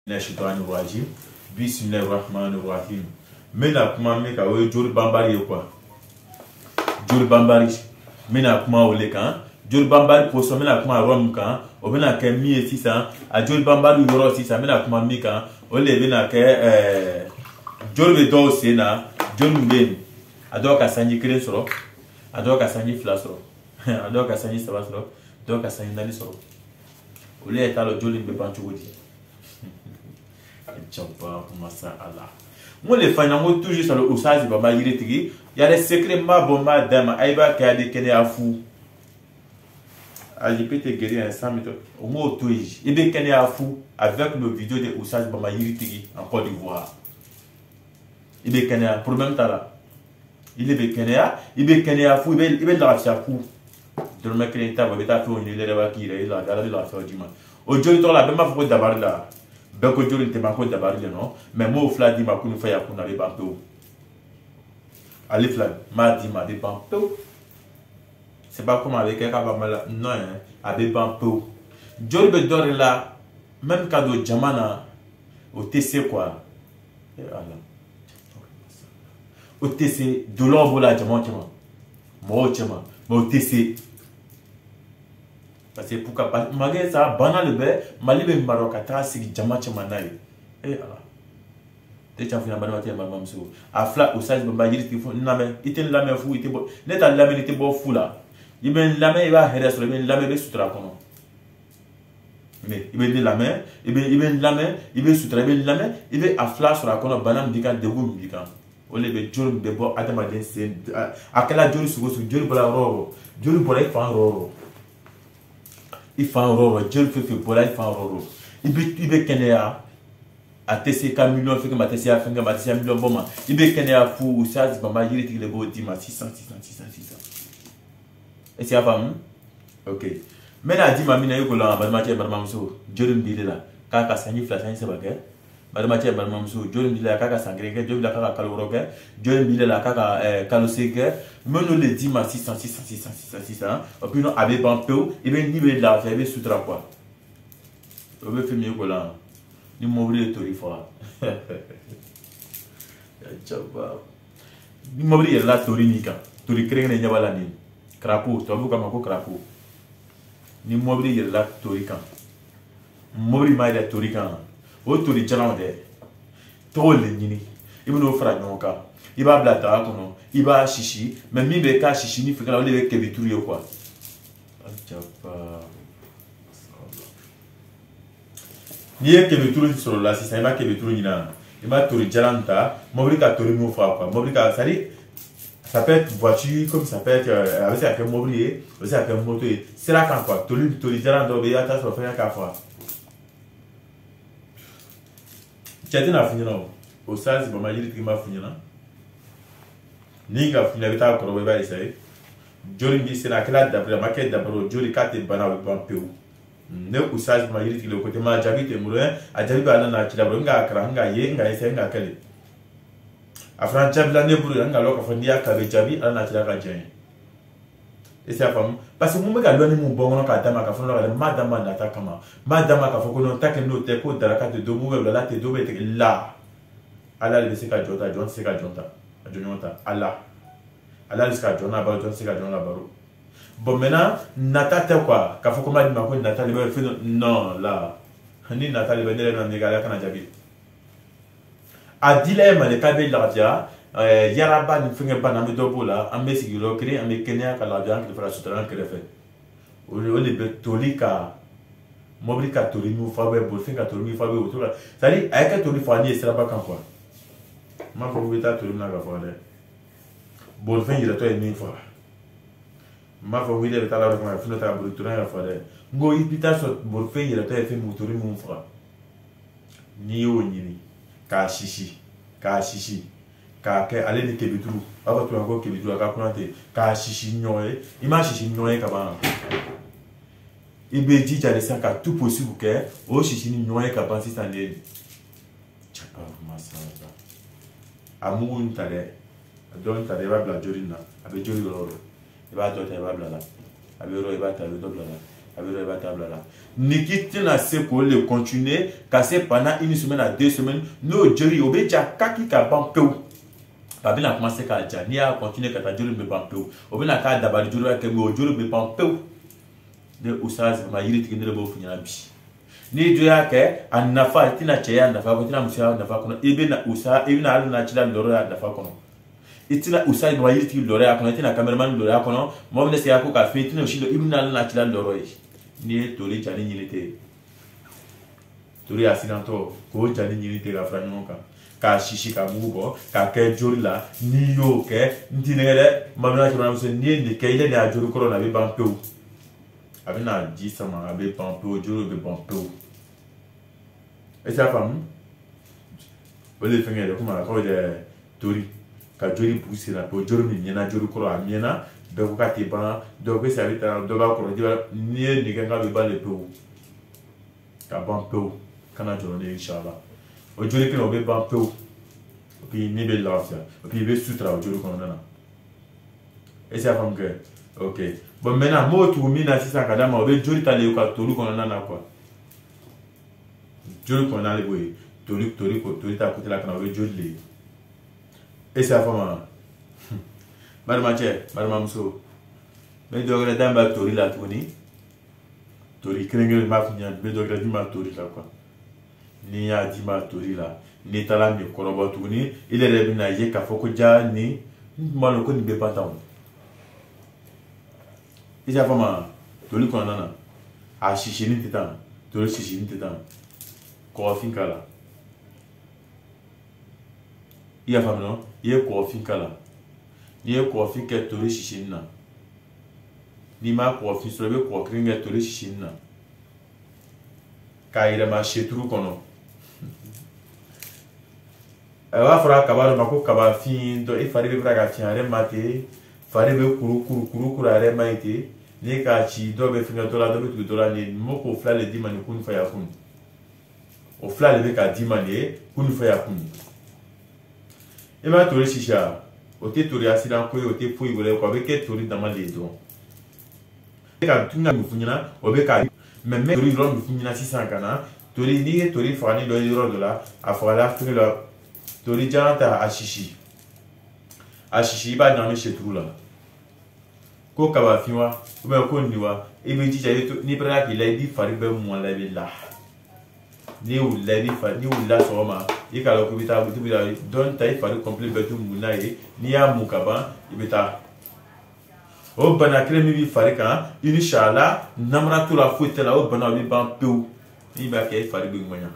Rajim, Bismillahirrahmanirrahim. Mena kuma me ka o jori bambari quoi. Jori bambari. Mena kuma o le kan. Jori bambari poso mena kuma rom kan. O bena ke 1600 a jori bambari euro 600 mena kuma mi kan. O le bena ke jori be do sena, jori mben. Ado ka sanyi kire soro. Ado ka sanyi fla soro. Ado ka sanyi saba soro. Ado ka sanyi nani soro. O le eta lo jori be bancho godi. Moi les fans toujours sur le oussage baba yiri il y a des secrets ma bomba dama aiba ka de kene afu ali pete guérir un 100 mètres au mot touj et be kene afu avec nos vidéos de oussage baba yiri en Côte d'Ivoire il be kene problème tala il be kene afu il be la chakou de me créer ta baba fait une lèvre qui est là dans la fin du mois aujourd'hui toi là même pas d'avoir là Beko jori te mako dabari non mais mo fla di makunu fa ya kuna le bampo ali fla ma di ma de bampo c'est pas comme avec un kabamala non hein avec bampo jori be dore là même cadeau jamana au TC quoi et voilà au TC de l'ombola jamon mo chama mo TC parce que pourquoi pas malgré ça banal be malibe Maroc ata sigi jama chamanai et ala te chafu na banwa te mama mso afla osage bamba yiri tifo name iten lame fu ite bo neta lame ite bo fula iben lame ba here so iben lame be sutra kono mais iben lame iben lame iben sutra iben lame iben afla so kono banam dika degu mbika ole be jor be bo adama den sen akala jor sugo su jor bola ro jor bola fa ro il fait un roro, Dieu le fait pour là, il fait un roro. Il veut qu'il y a à TCK millions, fait que ma TCK fait que ma TCK millions, bon, il veut qu'il y a fou, ça, c'est pas mal, il est le beau, 600. Et c'est à femme? Ok. Mais là, dit ma mine, il y a là, madame Mathieu, madame Mamso, Dieu le dit là, kaka sangi flash, c'est pas que. Madame Mathieu, madame Mamso, Dieu le dit là, kaka sangre, Dieu le dit là, kaka calorogue, Dieu le dit là, kaka caloseke. Mais nous les 10 600, et puis nous avons un peu, et bien nous avons la faire sous quoi. On veut faire mieux que là. Nous m'ouvrons le torifort. Nous m'ouvrons la torinica. Tori crée une yabalani. Crapaud, tu as vu comme un crapaud. Nous m'ouvrons la torica. M'ouvrons la torica. Au tori jalande. Tol ni. Il me offre à Nonka. Il va blata kono, il va chichi, mais mi be ka chichi ni fekala ole be kebituri yo quoi. Ni e kebituri sur la si ça va kebituri ni na. Il va tori jalanta, mobrika tori mo fa quoi. Mobrika ça peut être voiture comme ça peut être avec un mobilier, aussi avec un moto. C'est là quand quoi, tori jalanta be ya ta so faire ka fois. Tchati na fini non. Au ça c'est pas mal dire que m'a fini là. Ninga finalita korobe ba isai jori bi sina kala d'après maquette d'abord jori kate bana bampeu ne usage ma yiri le côté ma jabi te mourin a jabi ba na ci d'abord nga kra nga ye nga ese nga kale afran jabi la ne buru nga loka fa ndiya ka be jabi ana ci da ka jen et c'est femme parce que mo me ga lo ni mu bon ka dama ka fono la madama na ta kama madama ka foko no take no te ko daraka de do mu la te do be te la ala le se ka jota jon se ka jonta Allah jusqu'à Jona Baro, John Sega Jona Baro. Bon, maintenant, Nata, quoi, quand faut qu'on m'a dit, Nata, non, là, ni Nata, le venir dans les gars, Kanadjabi. A dilemme, les cabés de l'ardia, Yaraba, ne fait pas dans le dobo là, en Messi, il a créé un mécanicien à l'ardia qui fera soutenir que le fait. Au lieu de Tolika, Mobrika Tolino, Faber, Bolfin, Tolino, Faber, autour là. C'est-à-dire, avec un Tolino, Fanny, c'est là-bas quand quoi. Ma favorite to na ga fole bol fen yira to e ni fa ma favorite ta la ko fino ta bul to na ga fole ngo ipita so bol fen yira to e fe motori mun fa ni o nyini ka shishi ka ke ale ni kebitru aba to ngo kebitru ka kunante ka shishi nyoe ima shishi nyoe ka ba ibe ji jale sa ka tout possible ke o shishi nyoe ka ba si sa ne chapa ma sa amugun tare don tare ba bla jorina abe jori loro e ba to tare ba bla la abe ro e ba tare do bla la avec le table là. Nikiti na se pour le continuer, casser pendant une semaine à 2 semaines, nous Jerry obeja kaki ka ban peu. Babi na commencé ka ja, ni a continuer ka ta Jerry me ban peu. Obi na ka dabali Jerry ka me Jerry me ban peu. De usaz ma yiri tiki ndele bo funya bi. Ni doya ke an nafa tina cheya nafa ko tina musa nafa kono ebe na usa ebe na alu na chila loro ya nafa kono. Itina usa ma yiri tiki loro ya kono tina cameraman loro ya kono mo bine se ya ko ka fe tina ushilo ebe na alu na chila loro yi. Ni tori chani nyilite. Tori asidanto ko chani nyilite ka franyo ka shishi ka mugo ka ke jori la ni yo ke ntinere mamna chona muso ni ni ke ile na jori ko na be ban peu. Avec na dit ça m'a abé pampo joro be pampo et ça femme ole fenge de kuma ko de tori ka jori pousser la po joro ni na joro ko amiena de ko ka te ban do ko ça vita do ba ko di ni ganga be ba le po ka pampo kana joro ni inshallah o jori ko be pampo puis ni be lafia puis be sutra o joro ko na et ça femme que ok. Bon, maintenant, moi, tu me dis, si ça kadama, on veut jouer ta léo, tolu qu'on en a quoi. Jouer qu'on a les boys, tolu ta côté là, qu'on veut jouer les. Et c'est la femme. Madame Mathieu, Madame Amso. Mais de regarder un bas tori là, Tony. Tori, craignez le mafia, mais de regarder ma tori là quoi. Ni a dit ma tori là. Ni tala mi korobo Tony. Il est revenu à Yeka Fokoja, ni. Moi, le coup ne peut pas t'en. Et ça vraiment, tout le qu'on a, à chicher ni tétan, tout le chicher ni tétan, quoi fin kala. Il y a femme non, il y a quoi fin kala, il y a quoi fin que tout le chicher na, ni ma quoi fin sur le quoi cringe tout le chicher na, car il a marché tout qu'on a. Va falloir qu'avoir ma co kaba fin, donc il fallait le braga fin à remater, fallait le kuru à remater. Ni ka ci do be finga dola do be tu dola ni moko fla le di mani kun fa ya kun o fla le be ka di mani kun fa ya kun e ma tori shisha o te tori asira ko o te poi gole ko be ke tori dama le do e ka tunga mu funyina o be ka même tori ro mu funyina 600 kana tori ni tori fa ni do ro dola a fa la finga la tori janta ashishi ba na me chetru la ko kaba fiwa ou bien ko niwa e be ji jaye ni pra ki la di fari be mo la be la ni ou la di fari ni ou la so ma e ka ko bita bu bita don tai fari complet be tu muna e ni ya mu kaba e bita o bana kremi bi fari kan inshallah namra tu la fuite la o bana bi ban peu ni ba ke fari bi ngonya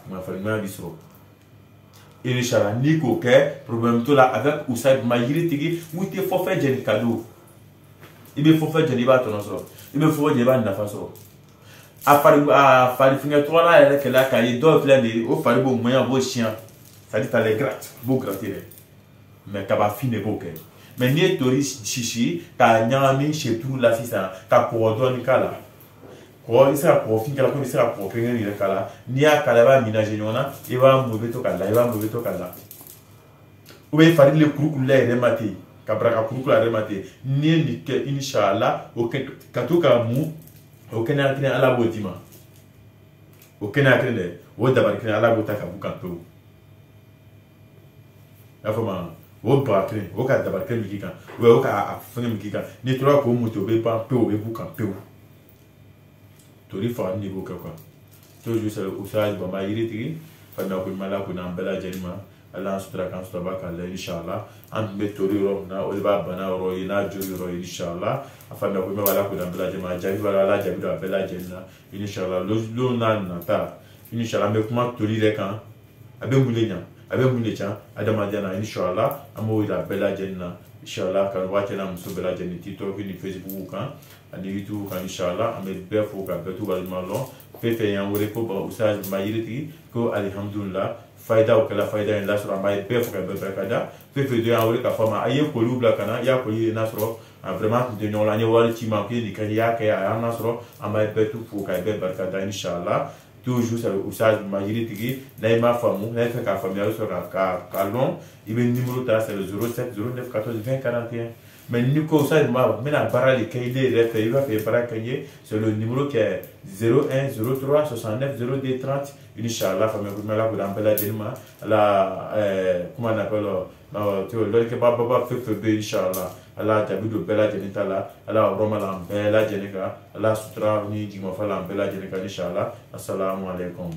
ma fari ma bi so inshallah ni ko ke problème to la avec Oussaid ma yiri tigi wuti fo fe jeni cadeau. Il me faut faire des débats ton sort. Il me faut faire des débats de façon. À faire finir toi là, elle est là, quand il doit faire des au faire beau moyen beau chien. Ça dit t'as les grattes, beau gratter. Mais t'as pas fini beau qu'elle. Mais ni touriste chichi, t'as nyami chez tout là si ça, t'as pour donner kala. Quoi, il sera pour finir la commission pour finir le kala. Ni à kalaba ménager n'ona, il va mouver tout kala, il va mouver tout kala. Ou bien faire le coup là et remater. Kabraka kukula remate ni ke inshallah o katuka mu o kena kina ala bodima o kena kina o dabar kina ala bota ka bukanto afama o batre o ka dabar kina mikika o ka afanga mikika ni trois ko muto be pa pe o be bukanto tori fa ni boka kwa to ju sa o sa ba ma yiri fa na ko mala ko na bela janima Allah sutra kan sutra bakalla inshallah an be tori ro na o ba bana ro ina jori ro inshallah afanda ko me wala ko dan bela jama jabi wala la jabi do bela jenna inshallah lo na ta inshallah me kuma tori re kan abe mulenya abe mulecha adama jana inshallah amo ila bela jenna inshallah kan wate na muso bela jenni TikTok ni Facebook kan ani YouTube kan inshallah ame be fo ka be to ba malo fefe yan wore ko ba usaj mayiriti ko alhamdulillah faida o kala faida en lasro amay be fo ka be kada fefe de awre ka fama aye ko lubla kana ya ko yi nasro vraiment de non la ni wal ti manke ni kan ya ka ya nasro amay be tu fo ka be barkada inshallah toujours ça usage majorité qui n'a pas famu n'a fait qu'à famille sur ka long il est numéro ta c'est le 07 09 14 20 41 Mais Nico, ça, maintenant, Barali, il va faire Barakaye, c'est le numéro qui est 01 03 69 02 30. Inch'Allah, famille, vous m'avez dit, vous m'avez dit, comment on appelle, tu vois, l'autre qui va pas faire Inch'Allah. Allah jabido bela jenita la Allah romalan bela jenika Allah sutra ni jima falan bela jenika inshallah assalamu alaikum.